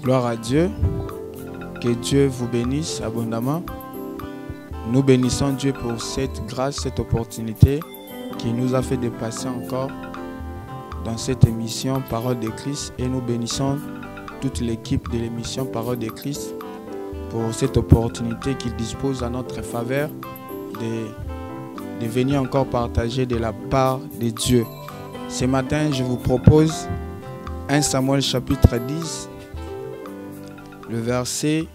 Gloire à Dieu. Que Dieu vous bénisse abondamment. Nous bénissons Dieu pour cette grâce, cette opportunité qui nous a fait dépasser encore dans cette émission Parole de Christ. Et nous bénissons toute l'équipe de l'émission Parole de Christ pour cette opportunité qu'il dispose à notre faveur de venir encore partager de la part de Dieu. Ce matin, je vous propose 1 Samuel chapitre 10, le verset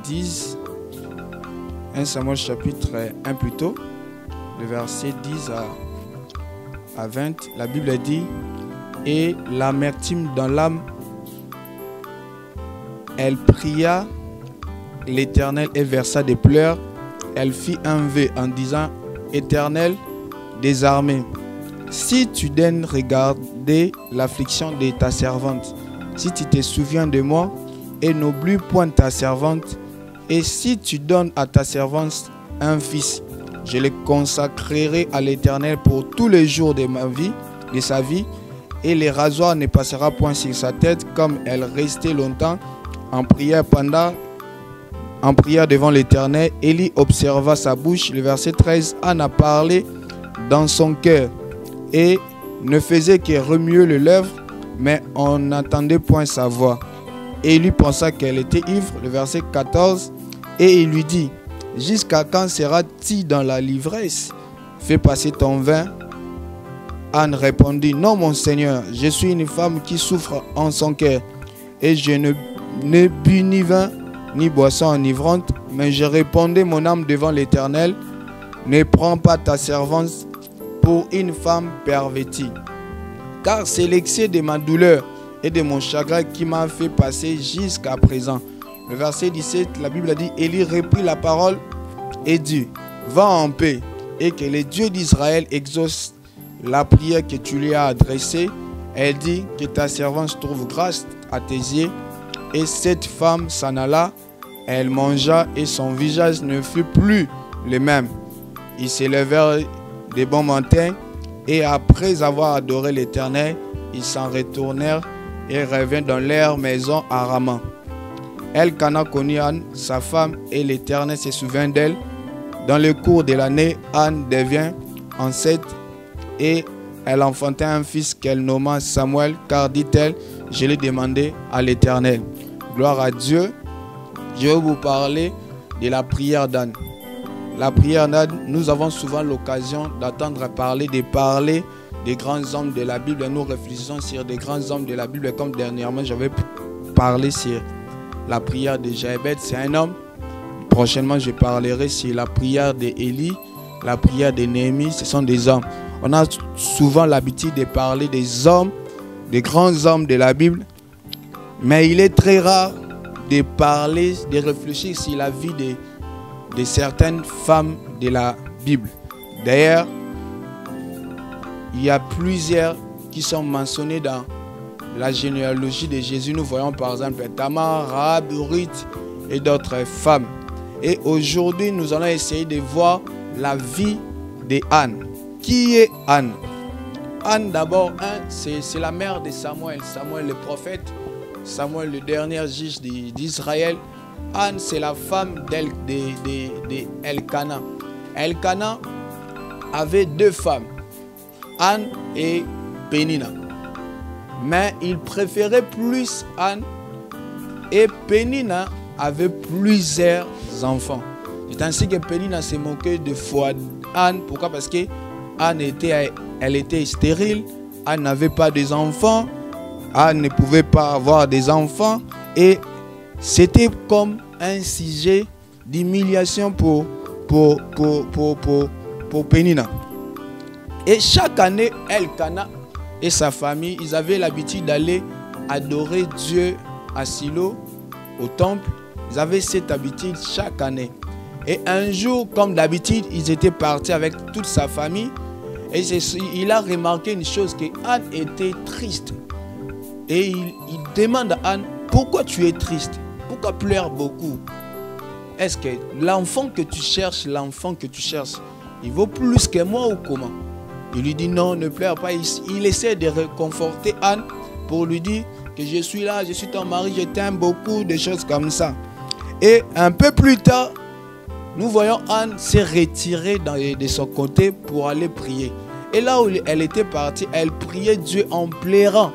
10, 1 Samuel chapitre 1 plutôt, le verset 10 à 20, la Bible dit « Et l'amertume dans l'âme, elle pria l'Éternel et versa des pleurs. Elle fit un vœu en disant « Éternel des armées, si tu daignes regarder l'affliction de ta servante, si tu te souviens de moi et n'oublie point ta servante, et si tu donnes à ta servante un fils, je le consacrerai à l'Éternel pour tous les jours de ma vie, de sa vie, et le rasoir ne passera point sur sa tête, comme elle restait longtemps en prière devant l'Éternel. Élie observa sa bouche. Le verset 13, Anne a parlé dans son cœur et ne faisait que remuer les lèvres, mais on n'entendait point sa voix. Élie pensa qu'elle était ivre. Le verset 14, et il lui dit, jusqu'à quand seras-tu dans la l'ivresse? Fais passer ton vin. Anne répondit, non mon Seigneur, je suis une femme qui souffre en son cœur, et je ne bu ni vin ni boisson enivrante, mais je répondais mon âme devant l'Éternel, ne prends pas ta servante pour une femme pervertie, car c'est l'excès de ma douleur et de mon chagrin qui m'a fait passer jusqu'à présent. Le verset 17, la Bible a dit, Élie reprit la parole et dit, va en paix, et que le Dieu d'Israël exauce la prière que tu lui as adressée. Elle dit, que ta servante trouve grâce à tes yeux. Et cette femme s'en alla, elle mangea et son visage ne fut plus le même. Ils s'élevèrent des bons matins et après avoir adoré l'Éternel, ils s'en retournèrent et revinrent dans leur maison à Rama. Elkana connut Anne, sa femme, et l'Éternel se souvint d'elle. Dans le cours de l'année, Anne devint enceinte et elle enfanta un fils qu'elle nomma Samuel, car dit-elle, je l'ai demandé à l'Éternel. Gloire à Dieu. Je vais vous parler de la prière d'Anne. La prière d'Anne, nous avons souvent l'occasion d'entendre parler des grands hommes de la Bible. Nous réfléchissons sur des grands hommes de la Bible, comme dernièrement j'avais parlé sur la prière de Jaébet, c'est un homme. Prochainement, je parlerai sur la prière d'Élie, la prière de Néhémie, ce sont des hommes. On a souvent l'habitude de parler des hommes, des grands hommes de la Bible, mais il est très rare de parler, de réfléchir sur la vie de certaines femmes de la Bible. D'ailleurs, il y a plusieurs qui sont mentionnés dans la généalogie de Jésus. Nous voyons par exemple Tamar, Rahab, Ruth et d'autres femmes. Et aujourd'hui, nous allons essayer de voir la vie de Anne. Qui est Anne? Anne, d'abord, c'est la mère de Samuel. Samuel le prophète, Samuel le dernier juge d'Israël. Anne, c'est la femme d'Elkana. Elkana avait deux femmes, Anne et Pénina. Mais il préférait plus Anne, et Pénina avait plusieurs enfants. C'est ainsi que Pénina s'est moquée de foi Anne. Pourquoi? Parce que Anne elle était stérile, Anne n'avait pas d'enfants, Anne ne pouvait pas avoir des enfants, et c'était comme un sujet d'humiliation pour Pénina. Et chaque année, Elkana et sa famille, ils avaient l'habitude d'aller adorer Dieu à Silo, au temple. Ils avaient cette habitude chaque année. Et un jour, comme d'habitude, ils étaient partis avec toute sa famille. Et il a remarqué une chose, que Anne était triste. Et il demande à Anne, pourquoi tu es triste? Pourquoi pleures beaucoup? Est-ce que l'enfant que tu cherches, il vaut plus que moi ou comment? Il lui dit non, ne pleure pas. Il essaie de réconforter Anne pour lui dire que je suis là, je suis ton mari, je t'aime beaucoup, des choses comme ça. Et un peu plus tard, nous voyons Anne se retirer de son côté pour aller prier. Et là où elle était partie, elle priait Dieu en pleurant,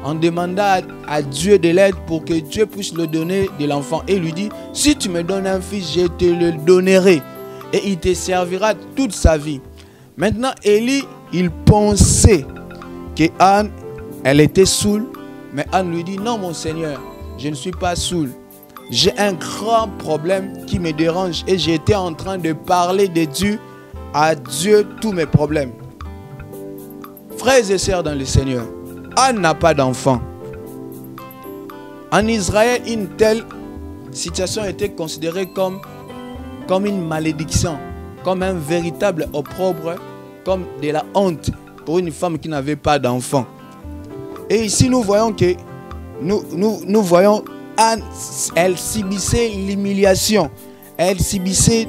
en demandant à Dieu de l'aide pour que Dieu puisse le donner de l'enfant. Et il lui dit, si tu me donnes un fils, je te le donnerai. Et il te servira toute sa vie. Maintenant, Élie, il pensait que Anne, elle était saoule. Mais Anne lui dit, non mon Seigneur, je ne suis pas saoule. J'ai un grand problème qui me dérange. Et j'étais en train de parler de Dieu à Dieu tous mes problèmes. Frères et sœurs dans le Seigneur, Anne n'a pas d'enfant. En Israël, une telle situation était considérée comme une malédiction, comme un véritable opprobre, comme de la honte pour une femme qui n'avait pas d'enfant. Et ici, nous voyons que nous voyons Anne, elle subissait l'humiliation, elle subissait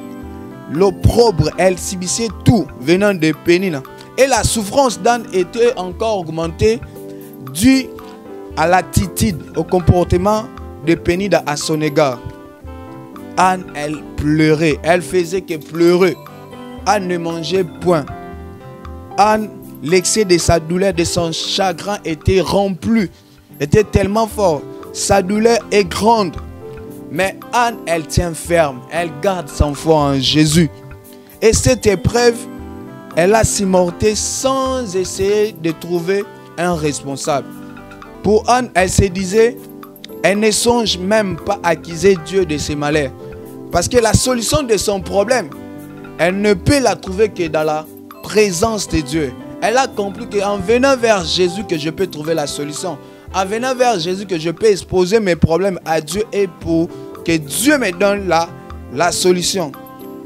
l'opprobre, elle subissait tout venant de Pénina. Et la souffrance d'Anne était encore augmentée due à l'attitude, au comportement de Pénina à son égard. Anne, elle pleurait, elle faisait que pleurer. Anne ne mangeait point. Anne, l'excès de sa douleur, de son chagrin était rempli, était tellement fort. Sa douleur est grande. Mais Anne, elle tient ferme, elle garde son foi en Jésus. Et cette épreuve, elle a supporté sans essayer de trouver un responsable. Pour Anne, elle se disait, elle ne songe même pas à accuser Dieu de ses malheurs. Parce que la solution de son problème, elle ne peut la trouver que dans la présence de Dieu. Elle a compris qu'en venant vers Jésus que je peux trouver la solution. En venant vers Jésus que je peux exposer mes problèmes à Dieu et pour que Dieu me donne la solution.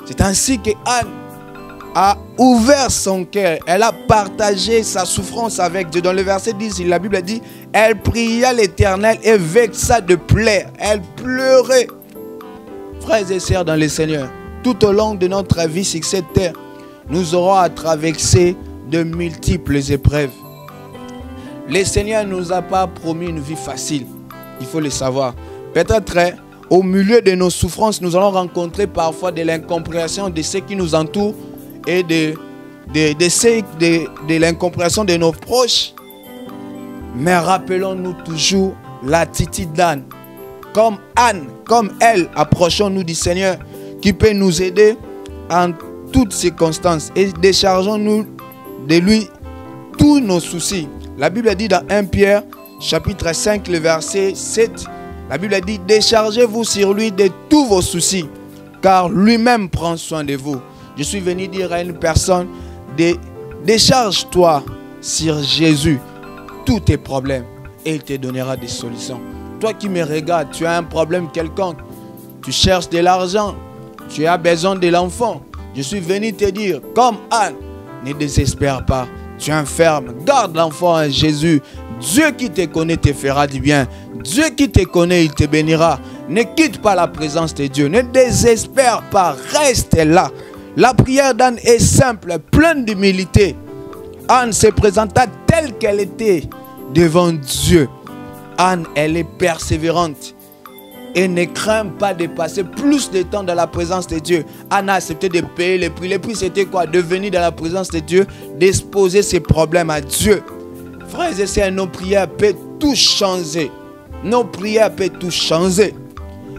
C'est ainsi que Anne a ouvert son cœur. Elle a partagé sa souffrance avec Dieu. Dans le verset 10, la Bible dit, elle pria l'Éternel et vexa de pleurs. Elle pleurait. Frères et sœurs dans le Seigneur, tout au long de notre vie sur cette terre, nous aurons à traverser de multiples épreuves. Le Seigneur ne nous a pas promis une vie facile. Il faut le savoir. Peut-être au milieu de nos souffrances, nous allons rencontrer parfois de l'incompréhension de ceux qui nous entourent et de l'incompréhension de nos proches. Mais rappelons-nous toujours l'attitude d'Anne. Comme Anne, comme elle, approchons-nous du Seigneur qui peut nous aider en toutes circonstances et déchargeons-nous de lui tous nos soucis. La Bible dit dans 1 Pierre, chapitre 5, le verset 7, la Bible dit, déchargez-vous sur lui de tous vos soucis, car lui-même prend soin de vous. Je suis venu dire à une personne, décharge-toi sur Jésus tous tes problèmes et il te donnera des solutions. Toi qui me regardes, tu as un problème quelconque, tu cherches de l'argent, tu as besoin de l'enfant. Je suis venu te dire, comme Anne, ne désespère pas, tu es ferme, garde l'enfant à Jésus. Dieu qui te connaît te fera du bien. Dieu qui te connaît, il te bénira. Ne quitte pas la présence de Dieu, ne désespère pas, reste là. La prière d'Anne est simple, pleine d'humilité. Anne se présenta telle qu'elle était devant Dieu. Anne, elle est persévérante et ne craint pas de passer plus de temps dans la présence de Dieu. Anne a accepté de payer les prix. Les prix, c'était quoi? De venir dans la présence de Dieu, d'exposer ses problèmes à Dieu. Frères et sœurs, nos prières peuvent tout changer. Nos prières peuvent tout changer.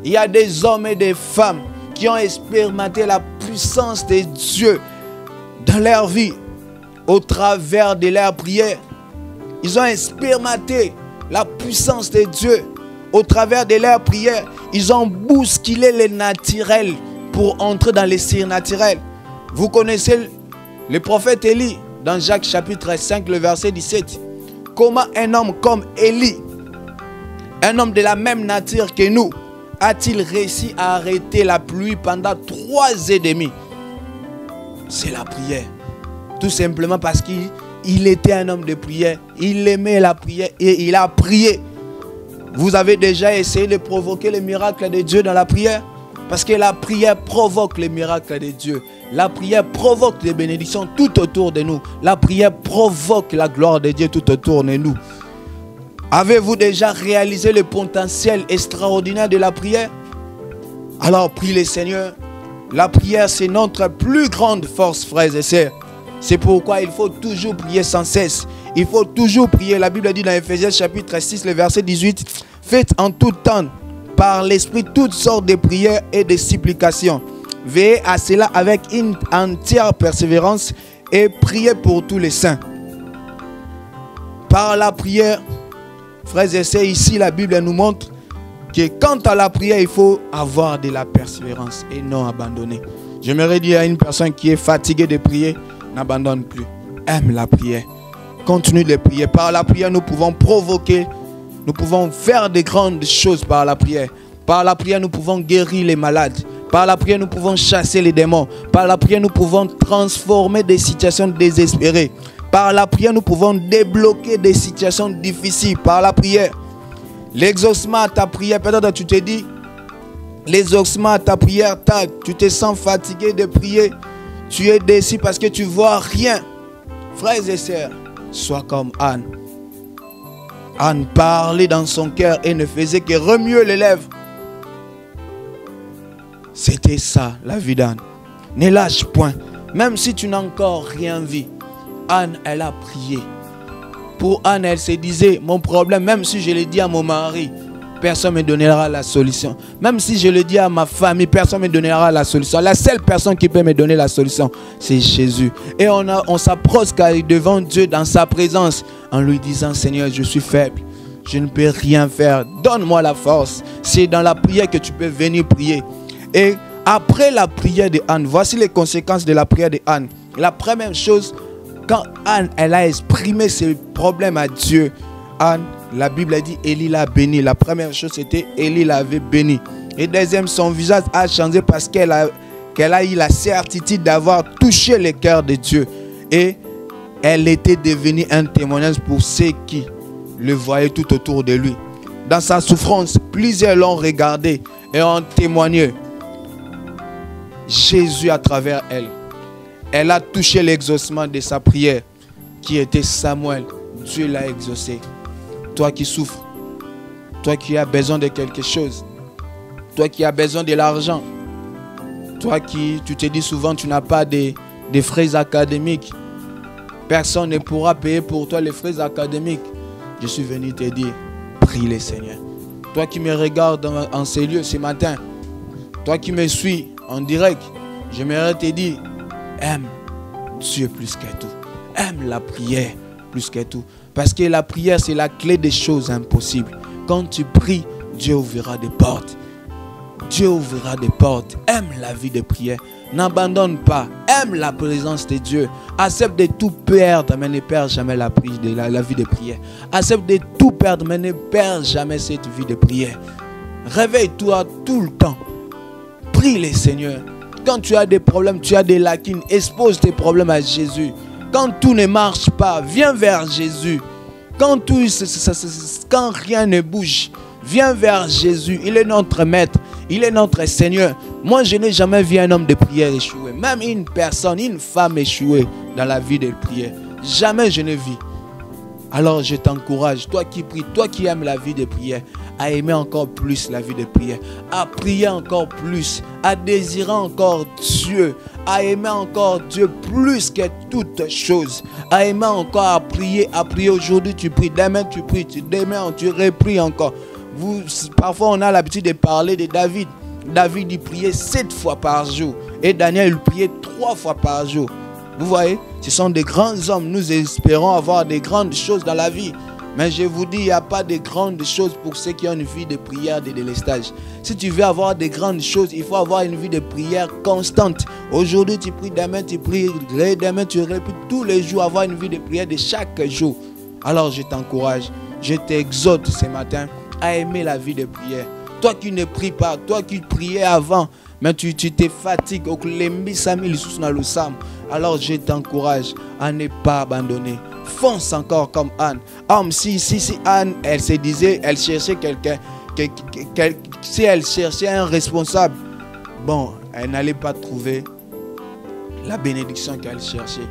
Il y a des hommes et des femmes qui ont expérimenté la puissance de Dieu dans leur vie au travers de leurs prières. Ils ont expérimenté la puissance de Dieu au travers de leurs prières. Ils ont bousculé le naturel pour entrer dans le surnaturel. Vous connaissez le prophète Élie dans Jacques chapitre 5, le verset 17. Comment un homme comme Élie, un homme de la même nature que nous, a-t-il réussi à arrêter la pluie pendant 3 ans et demi? C'est la prière. Tout simplement parce qu'il était un homme de prière. Il aimait la prière et il a prié. Vous avez déjà essayé de provoquer le miracle de Dieu dans la prière? Parce que la prière provoque les miracles de Dieu. La prière provoque les bénédictions tout autour de nous. La prière provoque la gloire de Dieu tout autour de nous. Avez-vous déjà réalisé le potentiel extraordinaire de la prière? Alors prie le Seigneur. La prière, c'est notre plus grande force, frères et sœurs. C'est pourquoi il faut toujours prier sans cesse. Il faut toujours prier. La Bible dit dans Ephésiens chapitre 6, le verset 18, « Faites en tout temps, par l'Esprit, toutes sortes de prières et de supplications. Veillez à cela avec une entière persévérance et priez pour tous les saints. » Par la prière, frères et sœurs, ici la Bible nous montre que quant à la prière, il faut avoir de la persévérance et non abandonner. J'aimerais dire à une personne qui est fatiguée de prier, n'abandonne plus. Aime la prière. Continue de prier. Par la prière, nous pouvons provoquer, nous pouvons faire de grandes choses par la prière. Par la prière, nous pouvons guérir les malades. Par la prière, nous pouvons chasser les démons. Par la prière, nous pouvons transformer des situations désespérées. Par la prière, nous pouvons débloquer des situations difficiles. Par la prière. L'exaucement à ta prière, peut-être tu te dis, l'exaucement à ta prière, tu te sens fatigué de prier. Tu es déçu parce que tu ne vois rien. Frères et sœurs, sois comme Anne. Anne parlait dans son cœur et ne faisait que remuer les lèvres. C'était ça, la vie d'Anne. Ne lâche point. Même si tu n'as encore rien vu. Anne, elle a prié. Pour Anne, elle se disait, mon problème, même si je le dis à mon mari, personne ne me donnera la solution. Même si je le dis à ma famille, personne ne me donnera la solution. La seule personne qui peut me donner la solution, c'est Jésus. Et on s'approche devant Dieu dans sa présence en lui disant, Seigneur, je suis faible. Je ne peux rien faire. Donne-moi la force. C'est dans la prière que tu peux venir prier. Et après la prière de Anne, voici les conséquences de la prière de Anne. La première chose, quand Anne, elle a exprimé ses problèmes à Dieu, Anne, la Bible a dit, Élie l'a béni. La première chose, c'était Élie l'avait béni. Et deuxième, son visage a changé parce qu'elle a eu la certitude d'avoir touché le cœur de Dieu. Et elle était devenue un témoignage pour ceux qui le voyaient tout autour de lui. Dans sa souffrance, plusieurs l'ont regardé et ont témoigné. Jésus à travers elle. Elle a touché l'exaucement de sa prière qui était Samuel. Dieu l'a exaucé. Toi qui souffres, toi qui as besoin de quelque chose, toi qui as besoin de l'argent, toi qui, tu te dis souvent, tu n'as pas de frais académiques, personne ne pourra payer pour toi les frais académiques. Je suis venu te dire, prie le Seigneur. Toi qui me regardes en ces lieux ce matin, toi qui me suis en direct, j'aimerais te dire, aime Dieu plus que tout. Aime la prière plus que tout. Parce que la prière, c'est la clé des choses impossibles. Quand tu pries, Dieu ouvrira des portes. Dieu ouvrira des portes. Aime la vie de prière. N'abandonne pas. Aime la présence de Dieu. Accepte de tout perdre, mais ne perds jamais la vie de prière. Accepte de tout perdre, mais ne perds jamais cette vie de prière. Réveille-toi tout le temps. Prie le Seigneur. Quand tu as des problèmes, tu as des lacunes, expose tes problèmes à Jésus. Quand tout ne marche pas, viens vers Jésus. Quand rien ne bouge, viens vers Jésus. Il est notre maître, il est notre Seigneur. Moi, je n'ai jamais vu un homme de prière échouer. Même une personne, une femme échouer dans la vie de prière. Jamais je n'ai vu. Alors je t'encourage, toi qui pries, toi qui aimes la vie de prière, à aimer encore plus la vie de prière, à prier encore plus, à désirer encore Dieu, à aimer encore Dieu plus que toute chose, à aimer encore à prier aujourd'hui tu pries, demain tu pries, demain tu repries encore. Parfois on a l'habitude de parler de David. David il priait 7 fois par jour et Daniel il priait 3 fois par jour. Vous voyez, ce sont des grands hommes. Nous espérons avoir des grandes choses dans la vie. Mais je vous dis, il n'y a pas de grandes choses pour ceux qui ont une vie de prière, de délestage. Si tu veux avoir de grandes choses, il faut avoir une vie de prière constante. Aujourd'hui, tu pries, demain, tu pries, demain, tu répètes tous les jours, avoir une vie de prière de chaque jour. Alors, je t'encourage, je t'exhorte ce matin à aimer la vie de prière. Toi qui ne pries pas, toi qui priais avant, mais tu te fatigues, alors je t'encourage à ne pas abandonner. Fonce encore comme Anne. Si Anne, elle se disait, elle cherchait quelqu'un, si elle cherchait un responsable, bon, elle n'allait pas trouver la bénédiction qu'elle cherchait.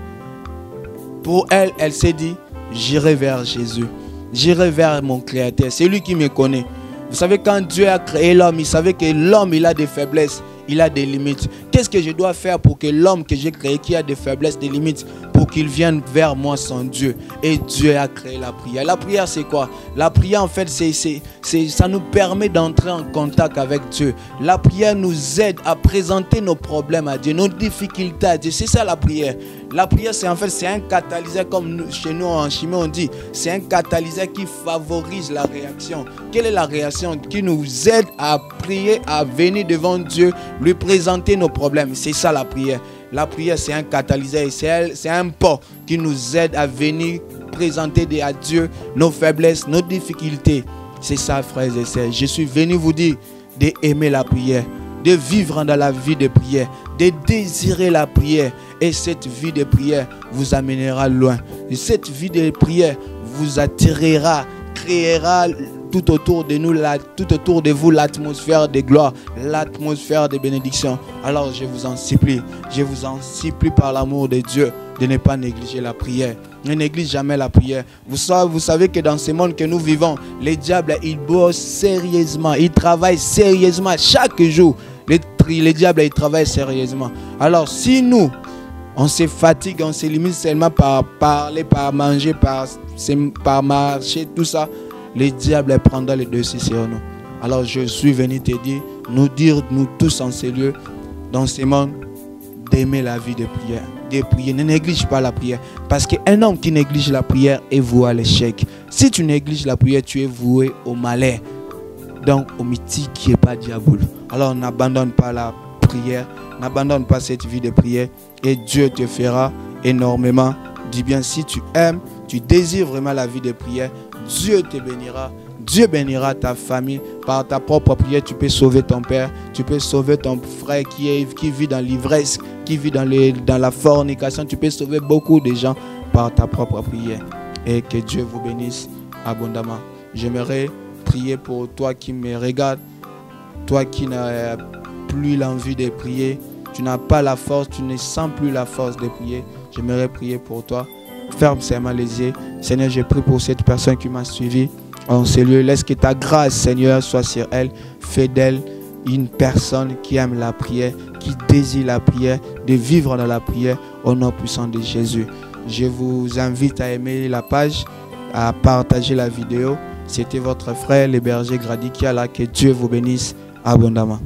Pour elle, elle s'est dit, j'irai vers Jésus. J'irai vers mon Créateur. C'est lui qui me connaît. Vous savez, quand Dieu a créé l'homme, il savait que l'homme, il a des faiblesses, il a des limites. Qu'est-ce que je dois faire pour que l'homme que j'ai créé, qui a des faiblesses, des limites, pour qu'il vienne vers moi, son Dieu? Et Dieu a créé la prière. La prière, c'est quoi? La prière, en fait, ça nous permet d'entrer en contact avec Dieu. La prière nous aide à présenter nos problèmes à Dieu, nos difficultés à Dieu. C'est ça la prière. La prière, c'est en fait, c'est un catalyseur, comme chez nous en chimie on dit. C'est un catalyseur qui favorise la réaction. Quelle est la réaction? Qui nous aide à prier, à venir devant Dieu, lui présenter nos problèmes. C'est ça la prière. La prière, c'est un catalyseur, c'est un pas qui nous aide à venir présenter à Dieu nos faiblesses, nos difficultés. C'est ça, frères et sœurs. Je suis venu vous dire d'aimer la prière, de vivre dans la vie de prière, de désirer la prière. Et cette vie de prière vous amènera loin. Et cette vie de prière vous attirera, créera tout autour de nous, tout autour de vous, l'atmosphère de gloire, l'atmosphère de bénédiction. Alors je vous en supplie par l'amour de Dieu, de ne pas négliger la prière. Ne néglige jamais la prière. Vous savez que dans ce monde que nous vivons, les diables, ils bossent sérieusement, ils travaillent sérieusement chaque jour. Les diables, ils travaillent sérieusement. Alors si nous, on se fatigue, on se limite seulement par parler, par manger, par marcher, tout ça, les diables prendront le dessus sur nous. Alors je suis venu te dire, nous tous en ce lieu, dans ce monde, d'aimer la vie de prière, de prier. Ne néglige pas la prière. Parce qu'un homme qui néglige la prière est voué à l'échec. Si tu négliges la prière, tu es voué au malheur. Donc au mythique qui n'est pas diable. Alors n'abandonne pas la prière, n'abandonne pas cette vie de prière et Dieu te fera énormément du bien. Si tu aimes, tu désires vraiment la vie de prière, Dieu te bénira. Dieu bénira ta famille. Par ta propre prière, tu peux sauver ton père, tu peux sauver ton frère qui vit dans l'ivresse, qui vit dans la fornication. Tu peux sauver beaucoup de gens par ta propre prière. Et que Dieu vous bénisse abondamment. J'aimerais prier pour toi qui me regarde, toi qui n'as plus l'envie de prier, tu n'as pas la force, tu ne sens plus la force de prier. J'aimerais prier pour toi. Ferme seulement les yeux. Seigneur, je prie pour cette personne qui m'a suivi en ce lieu. Laisse que ta grâce, Seigneur, soit sur elle. Fais d'elle une personne qui aime la prière, qui désire la prière, de vivre dans la prière au nom puissant de Jésus. Je vous invite à aimer la page, à partager la vidéo. C'était votre frère, le berger Grady Kiala. Que Dieu vous bénisse abondamment.